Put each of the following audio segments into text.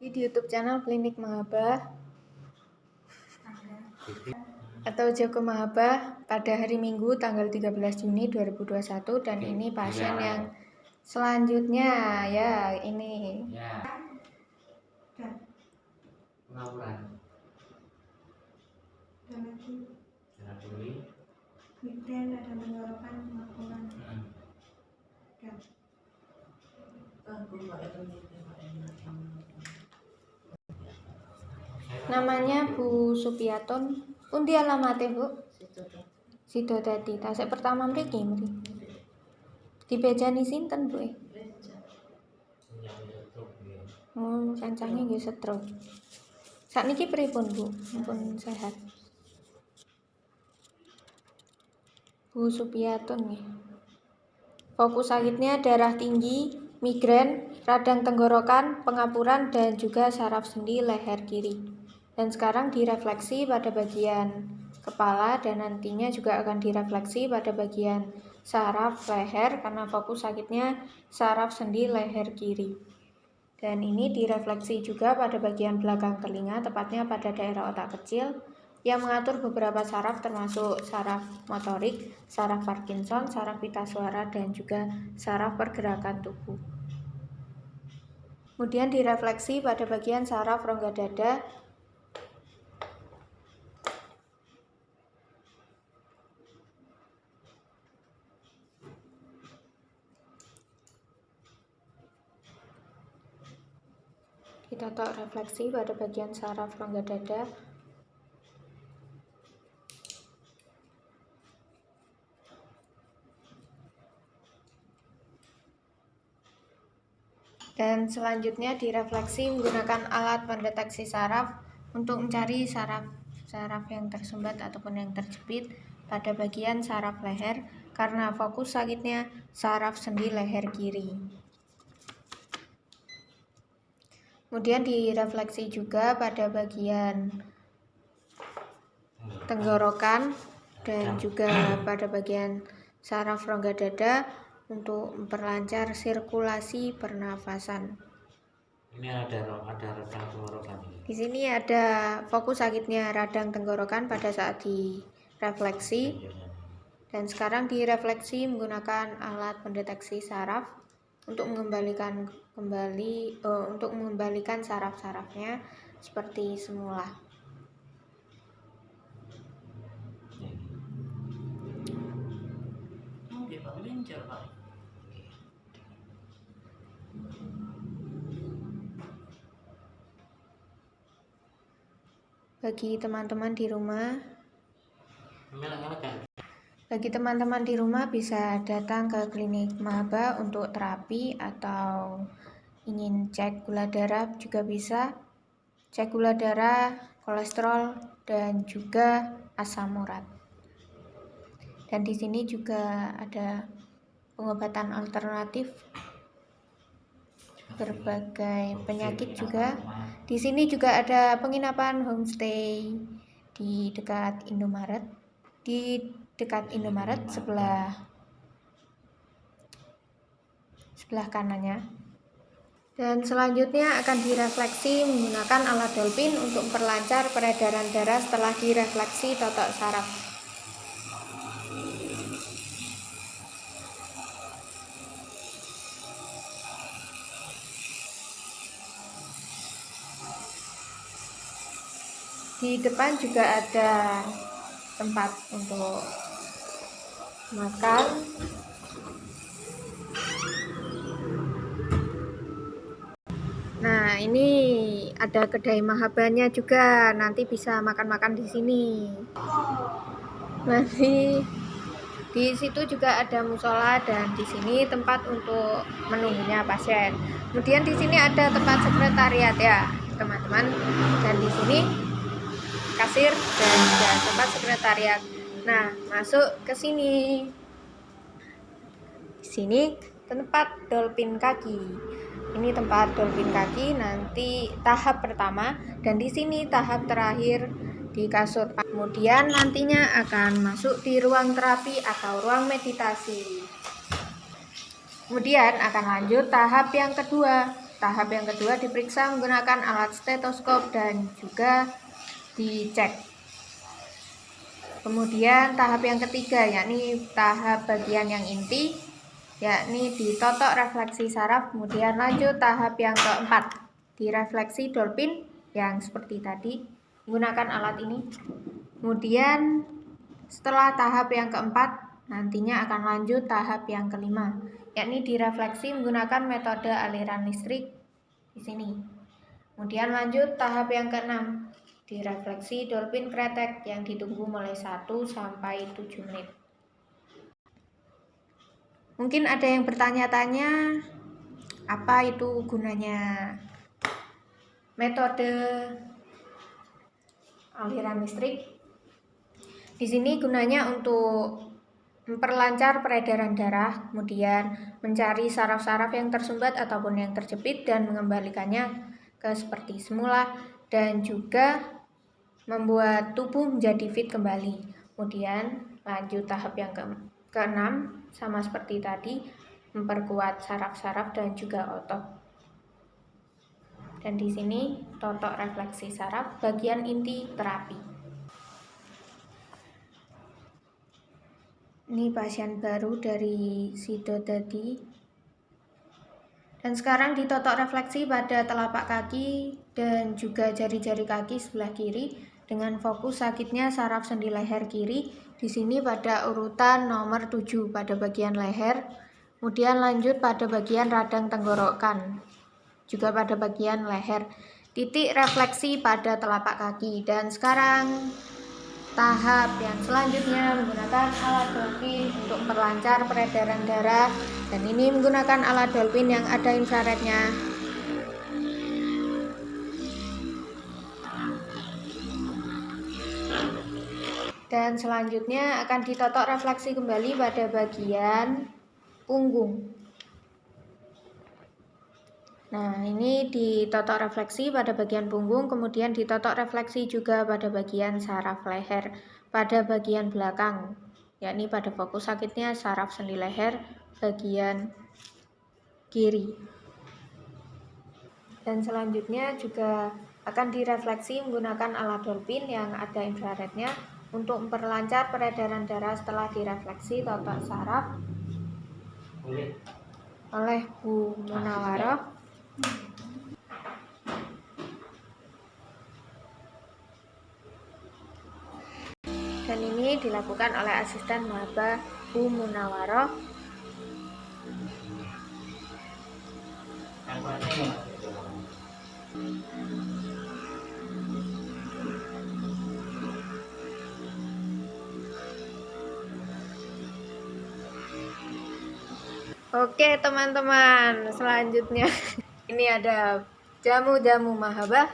Di YouTube channel Klinik Mahaba atau Joko Mahaba pada hari Minggu tanggal 13 Juni 2021, dan ini pasien yang selanjutnya ya ini. Pengapuran. Migren, ada tenggorokan, pengapuran. Namanya Bu Supiaton. Pundi alamate, Bu? Sido Dadi. Tasik pertama mriki. Dibejani sinten, Bu? Kancane nggih stroke. Sakniki pripun, Bu? Mumpun sehat. Bu Supiaton nih. Fokus sakitnya darah tinggi, migren, radang tenggorokan, pengapuran, dan juga saraf sendi leher kiri. Dan sekarang direfleksi pada bagian kepala, dan nantinya juga akan direfleksi pada bagian saraf leher karena fokus sakitnya saraf sendi leher kiri. Dan ini direfleksi juga pada bagian belakang telinga, tepatnya pada daerah otak kecil yang mengatur beberapa saraf termasuk saraf motorik, saraf Parkinson, saraf pita suara, dan juga saraf pergerakan tubuh. Kemudian direfleksi pada bagian saraf rongga dada, ditotok refleksi pada bagian saraf rongga dada, dan selanjutnya direfleksi menggunakan alat pendeteksi saraf untuk mencari saraf yang tersumbat ataupun yang terjepit pada bagian saraf leher karena fokus sakitnya saraf sendi leher kiri. Kemudian direfleksi juga pada bagian tenggorokan dan juga pada bagian saraf rongga dada untuk memperlancar sirkulasi pernafasan. Ini ada radang tenggorokan. Di sini ada fokus sakitnya radang tenggorokan pada saat direfleksi, dan sekarang direfleksi menggunakan alat pendeteksi saraf untuk mengembalikan saraf-sarafnya seperti semula. Bagi teman-teman di rumah bisa datang ke Klinik Mahaba untuk terapi atau ingin cek gula darah juga bisa, cek gula darah, kolesterol, dan juga asam urat. Dan di sini juga ada pengobatan alternatif berbagai penyakit juga. Di sini juga ada penginapan homestay di dekat Indomaret. Di dekat Indomaret sebelah kanannya. Dan selanjutnya akan direfleksi menggunakan alat dolphin untuk memperlancar peredaran darah setelah direfleksi totok saraf. Di depan juga ada tempat untuk makan. Nah, ini ada kedai Mahabanya juga, nanti bisa makan-makan di sini. Nanti di situ juga ada musola, dan di sini tempat untuk menunggunya pasien. Kemudian di sini ada tempat sekretariat ya, teman-teman. Dan di sini kasir dan juga tempat sekretariat. Nah, masuk ke sini. Di sini tempat dolphin kaki. Ini tempat dolphin kaki nanti tahap pertama, dan di sini tahap terakhir di kasur. Kemudian nantinya akan masuk di ruang terapi atau ruang meditasi. Kemudian akan lanjut tahap yang kedua. tahap yang kedua diperiksa menggunakan alat stetoskop dan juga dicek. Kemudian tahap yang ketiga yakni tahap bagian yang inti, yakni ditotok refleksi saraf. Kemudian lanjut tahap yang keempat, direfleksi dolphin yang seperti tadi menggunakan alat ini. Kemudian setelah tahap yang keempat nantinya akan lanjut tahap yang kelima, yakni direfleksi menggunakan metode aliran listrik di sini. Kemudian lanjut tahap yang keenam, direfleksi dolphin kretek yang ditunggu mulai 1 sampai 7 menit. Mungkin ada yang bertanya-tanya, apa itu gunanya metode aliran listrik? Di sini gunanya untuk memperlancar peredaran darah, kemudian mencari saraf-saraf yang tersumbat ataupun yang terjepit dan mengembalikannya ke seperti semula, dan juga membuat tubuh menjadi fit kembali. Kemudian lanjut tahap yang keenam, sama seperti tadi, memperkuat saraf-saraf dan juga otot. Dan di sini totok refleksi saraf bagian inti terapi. Ini pasien baru dari Sido tadi. Dan sekarang ditotok refleksi pada telapak kaki dan juga jari-jari kaki sebelah kiri dengan fokus sakitnya saraf sendi leher kiri. Di sini pada urutan nomor 7 pada bagian leher. Kemudian lanjut pada bagian radang tenggorokan, juga pada bagian leher. Titik refleksi pada telapak kaki. Dan sekarang tahap yang selanjutnya menggunakan alat dolphin untuk memperlancar peredaran darah, dan ini menggunakan alat dolphin yang ada infrarednya. Dan selanjutnya akan ditotok refleksi kembali pada bagian punggung. Nah, ini ditotok refleksi pada bagian punggung, kemudian ditotok refleksi juga pada bagian saraf leher pada bagian belakang, yakni pada fokus sakitnya saraf sendi leher bagian kiri. Dan selanjutnya juga akan direfleksi menggunakan alat dolphin yang ada infrarednya untuk memperlancar peredaran darah setelah direfleksi totok saraf oleh Bu Munawaroh. Dan ini dilakukan oleh asisten maba Bu Munawaroh. Oke teman-teman, selanjutnya ini ada jamu-jamu mahabah.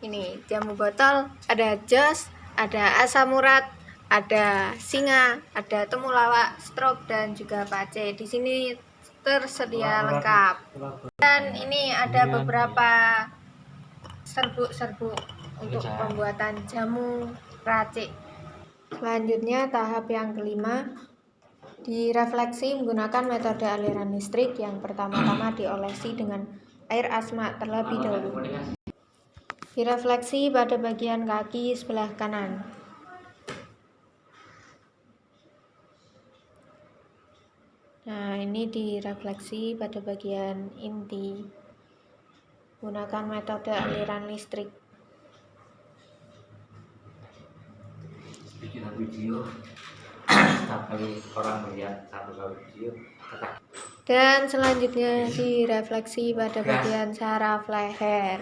Ini jamu botol, ada jos, ada asam urat, ada singa, ada temulawak, stroke, dan juga pace. Di sini tersedia lengkap. Dan ini ada beberapa serbuk-serbuk untuk pembuatan jamu racik. Selanjutnya tahap yang kelima, direfleksi menggunakan metode aliran listrik. Yang pertama-tama diolesi dengan air asma terlebih dahulu. Direfleksi pada bagian kaki sebelah kanan. Nah, ini direfleksi pada bagian inti menggunakan metode aliran listrik. Bikin video setiap kali orang melihat satu kali video. Dan selanjutnya direfleksi pada bagian saraf leher.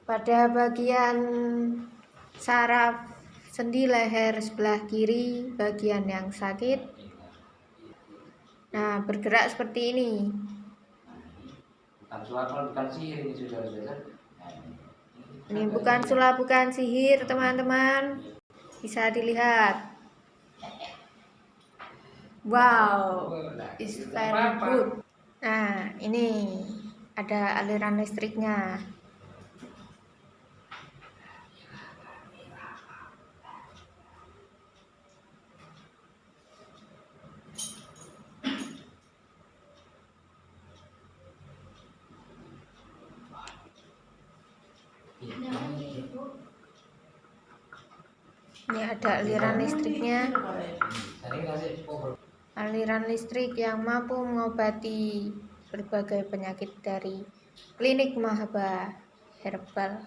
Pada bagian saraf sendi leher sebelah kiri bagian yang sakit. Nah, bergerak seperti ini. Bukan sulap, bukan sihir ini saudara-saudara. Ini bukan sulap, bukan sihir, teman-teman. Bisa dilihat. Wow, is very good. Nah, ini ada aliran listriknya. Ini ada aliran listriknya. Aliran listrik yang mampu mengobati berbagai penyakit dari Klinik Mahaba Herbal.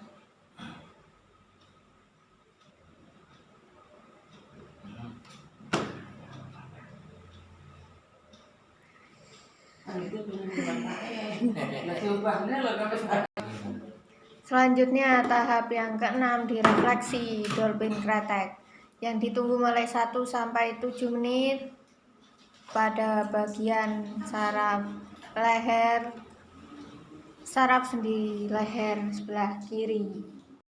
Selanjutnya tahap yang keenam direfleksi Dolphin Kretek yang ditunggu mulai 1-7 menit pada bagian saraf sendi leher sebelah kiri.